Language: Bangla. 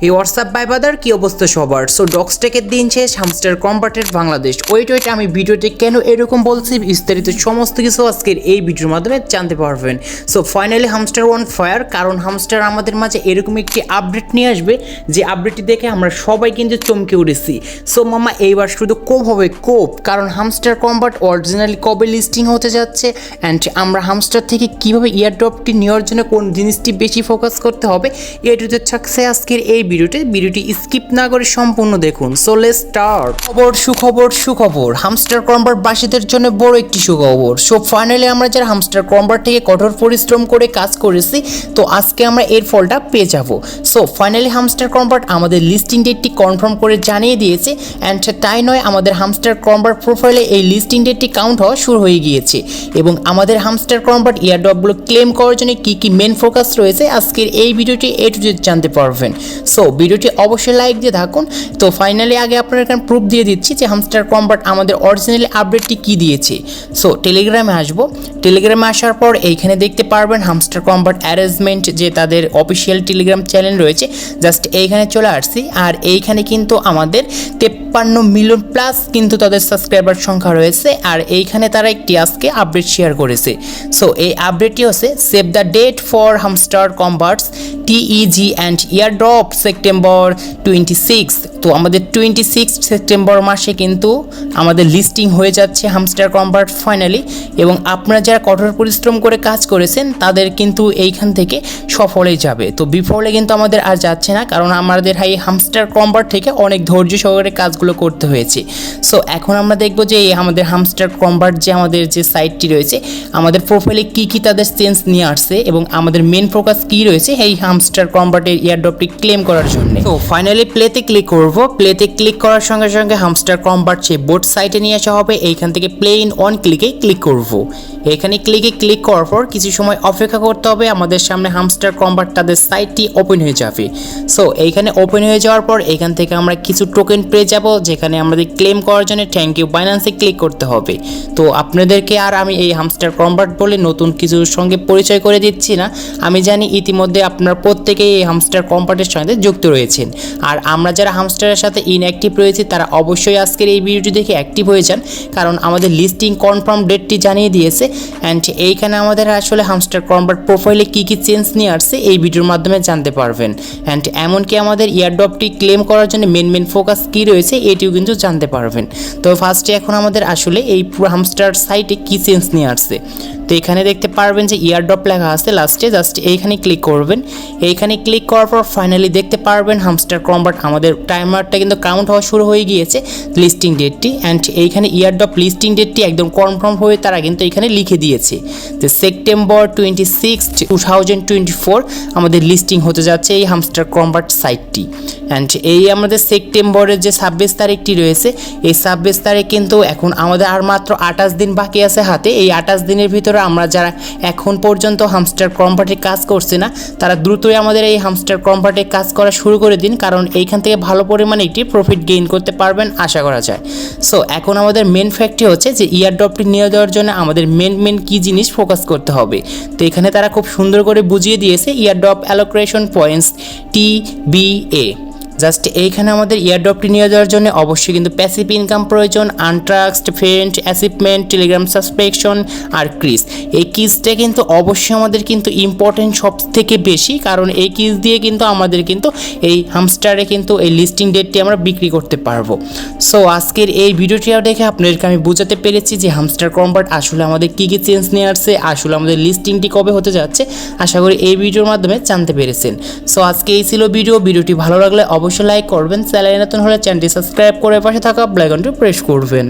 এই হোয়াটসঅ্যাপ বাই বাদার কি অবস্থা সবার। সো ডগস্টেকের দিন শেষ, হামস্টার কম্বাটের বাংলাদেশ। ওয়েট আমি ভিডিওটি কেন এরকম বলছি বিস্তারিত সমস্ত কিছু আজকের এই ভিডিওর মাধ্যমে জানতে পারবেন। So finally hamster one fire, কারণ হামস্টার আমাদের মাঝে এরকম একটি আপডেট নিয়ে আসবে যে আপডেটটি দেখে আমরা সবাই কিন্তু চমকে উঠেছি। সো মামা এইবার শুধু কোপ হবে কোপ, কারণ হামস্টার কম্বাট অরিজিনালি কবে লিস্টিং হতে যাচ্ছে অ্যান্ড আমরা হামস্টার থেকে কীভাবে ইয়ারড্রপটি নেওয়ার জন্য কোন জিনিসটি বেশি ফোকাস করতে হবে এটুতে থাকছে আজকের এই ভিডিওটি স্কিপ না করে সম্পূর্ণ দেখুন। So let's start. সুখবর হামস্টার কম্বাট বাসীদের জন্য বড় একটি সুখবর। সো ফাইনালি আমরা যারা হামস্টার কম্বাট থেকে কঠোর পরিশ্রম করে কাজ করেছি, তো আজকে আমরা এর ফলটা পেয়ে যাব। সো ফাইনালি হামস্টার কম্বাট আমাদের লিস্টিং ডেটটি কনফার্ম করে জানিয়ে দিয়েছে অ্যান্ড তাই নয়, আমাদের হামস্টার কম্বাট প্রোফাইলে এই লিস্টিং ডেটটি কাউন্ট হওয়া শুরু হয়ে গিয়েছে এবং আমাদের হামস্টার কম্বাট ইয়ারড্রপগুলো ক্লেম করার জন্য কী মেন ফোকাস রয়েছে আজকের এই ভিডিওটি জানতে পারবেন। সো ভিডিওটি অবশ্যই লাইক দিয়ে থাকুন। তো ফাইনালি আগে আপনার এখানে প্রুফ দিয়ে দিচ্ছি যে হামস্টার কম্বাট আমাদের অরিজিনালি আপডেটটি কী দিয়েছে। সো টেলিগ্রামে আসবো, টেলিগ্রামে আসার পর এইখানে দেখতে পারবেন হামস্টার কম্বাট অ্যারেঞ্জমেন্ট যে তাদের অফিসিয়াল টেলিগ্রাম চ্যানেল রয়েছে, জাস্ট এইখানে চলে আসছি। আর এইখানে কিন্তু আমাদের 53 মিলিয়ন প্লাস কিন্তু তাদের সাবস্ক্রাইবার সংখ্যা রয়েছে। আর এইখানে তারা একটি আজকে আপডেট শেয়ার করেছে। সো এই আপডেটটি হচ্ছে save the date for hamster combats TGE and airdrop September 26। তো আমাদের 26 সেপ্টেম্বর মাসে কিন্তু আমাদের লিস্টিং হয়ে যাচ্ছে হামস্টার কম্বাট ফাইনালি, এবং আপনারা যারা কঠোর পরিশ্রম করে কাজ করেছেন তাদের কিন্তু এইখান থেকে সফলে যাবে। তো বিফলে কিন্তু আমাদের আর যাচ্ছে না, কারণ আমাদের এই হামস্টার কম্বাট থেকে অনেক ধৈর্য সহকারে কাজগুলো করতে হয়েছে। সো এখন আমরা দেখব যে এই আমাদের হামস্টার কম্বাট যে আমাদের যে সাইটটি রয়েছে, আমাদের প্রোফাইলে কী তাদের চেঞ্জ নিয়ে আসছে এবং আমাদের মেন ফোকাস কী রয়েছে এই হামস্টার কম্বাটের ইয়ারড্রপটি ক্লেম করার জন্য। তো ফাইনালি প্লেতে ক্লিক করব। প্লেতে ক্লিক করার সঙ্গে সঙ্গে হামস্টার কম্বাট সেই বোট সাইটে নিয়ে আসা হবে। এইখান থেকে প্লে ইন অন ক্লিকে ক্লিক করব। এখানে ক্লিক করার পর কিছু সময় অপেক্ষা করতে হবে, আমাদের সামনে হামস্টার কম্বাট তাদের সাইটটি ওপেন হয়ে যাবে। সো এইখানে ওপেন হয়ে যাওয়ার পর এখান থেকে আমরা কিছু টোকেন পেয়ে যাব, যেখানে আমাদের ক্লেম করার জন্য থ্যাংক ইউ বাইন্যান্সে ক্লিক করতে হবে। তো আপনাদেরকে আর আমি এই হামস্টার কম্বাট বলে নতুন কিছুর সঙ্গে পরিচয় করে দিচ্ছি না, আমি জানি ইতিমধ্যে আপনারা প্রত্যেকেই এই হামস্টার কম্বাটের সঙ্গে যুক্ত রয়েছেন। আর আমরা যারা হামস্টারের সাথে ইনঅ্যাক্টিভ রয়েছি তারা অবশ্যই আজকের এই ভিডিওটি দেখে অ্যাক্টিভ হয়ে যান, কারণ আমাদের লিস্টিং কনফার্ম ডেটটি জানিয়ে দিয়েছে অ্যান্ড এইখানে আমাদের আসলে হামস্টার কম্বাট প্রোফাইলে কী চেঞ্জ নিয়ে আসছে এই ভিডিওর মাধ্যমে জানতে পারবেন। অ্যান্ড এমনকি আমাদের ইয়ারড্রপটি ক্লেম করার জন্য মেন ফোকাস কী রয়েছে এটিও কিন্তু জানতে পারবেন। তো ফার্স্টে এখন আমাদের আসলে এই পুরো হামস্টার সাইটে কী চেঞ্জ নিয়ে আসছে। তো এখানে দেখতে পারবেন যে ইয়ারড্রপ লেখা আছে লাস্টে, জাস্ট এইখানে ক্লিক করবেন। এইখানে ক্লিক করার পর ফাইনালি দেখতে পারবেন হামস্টার কম্বাট আমাদের টাইমারটা কিন্তু কাউন্ট হওয়া শুরু হয়ে গিয়েছে লিস্টিং ডেটটি। অ্যান্ড এইখানে ইয়ারড্রপ লিস্টিং ডেটটি একদম কনফার্ম হয়ে তারা কিন্তু এখানে লিখে দিয়েছে যে সেপ্টেম্বর 26, 2024 আমাদের লিস্টিং হতে যাচ্ছে এই হামস্টার কম্বাট সাইটটি। অ্যান্ড এই আমাদের সেপ্টেম্বরের যে 26 তারিখটি রয়েছে, এই 26 তারিখ কিন্তু এখন আমাদের আর মাত্র 28 দিন বাকি আছে হাতে। এই 28 দিনের ভিতরে আমরা যারা এখন পর্যন্ত হামস্টার কম্বাটে কাজ করছে না তারা দ্রুতই আমাদের এই হামস্টার কম্বাটে কাজ করা শুরু করে দিন, কারণ এইখান থেকে ভালো পরিমাণে একটি প্রফিট গেইন করতে পারবেন আশা করা যায়। সো এখন আমাদের মেন ফ্যাক্টটি হচ্ছে যে ইয়ারড্রপটি নিয়ে দেওয়ার জন্য আমাদের মেন কী জিনিস ফোকাস করতে হবে। তো এখানে তারা খুব সুন্দর করে বুঝিয়ে দিয়েছে airdrop allocation points TBA। Just এইখানে আমাদের ইয়ারড্রপটি নিয়ে যাওয়ার জন্য অবশ্যই কিন্তু প্যাসিভ ইনকাম প্রয়োজন, আনট্রাস্ট ফ্রেন্ড অ্যাচিভমেন্ট, টেলিগ্রাম সাবস্ক্রিপশন আর কিস। এই কিসটা কিন্তু অবশ্যই আমাদের কিন্তু ইম্পর্টেন্ট সব থেকে বেশি, কারণ এই কিস দিয়ে কিন্তু আমাদের কিন্তু এই হামস্টারে কিন্তু এই লিস্টিং ডেটটি আমরা বিক্রি করতে পারবো। সো আজকের এই ভিডিওটি দেখে আপনাদেরকে আমি বোঝাতে পেরেছি যে হামস্টার কম্বাট আসলে আমাদের কী চেঞ্জ নিয়ে আসছে, আসলে আমাদের লিস্টিংটি কবে হতে যাচ্ছে। আশা করি এই ভিডিওর মাধ্যমে জানতে পেরেছেন। সো আজকে এই ছিল ভিডিওটি ভালো লাগলে অবশ্যই লাইক করবেন, চ্যানেলে নতুন হলে চ্যানেলটি সাবস্ক্রাইব করে পাশে থাকা বেল আইকনটি প্রেস করবেন।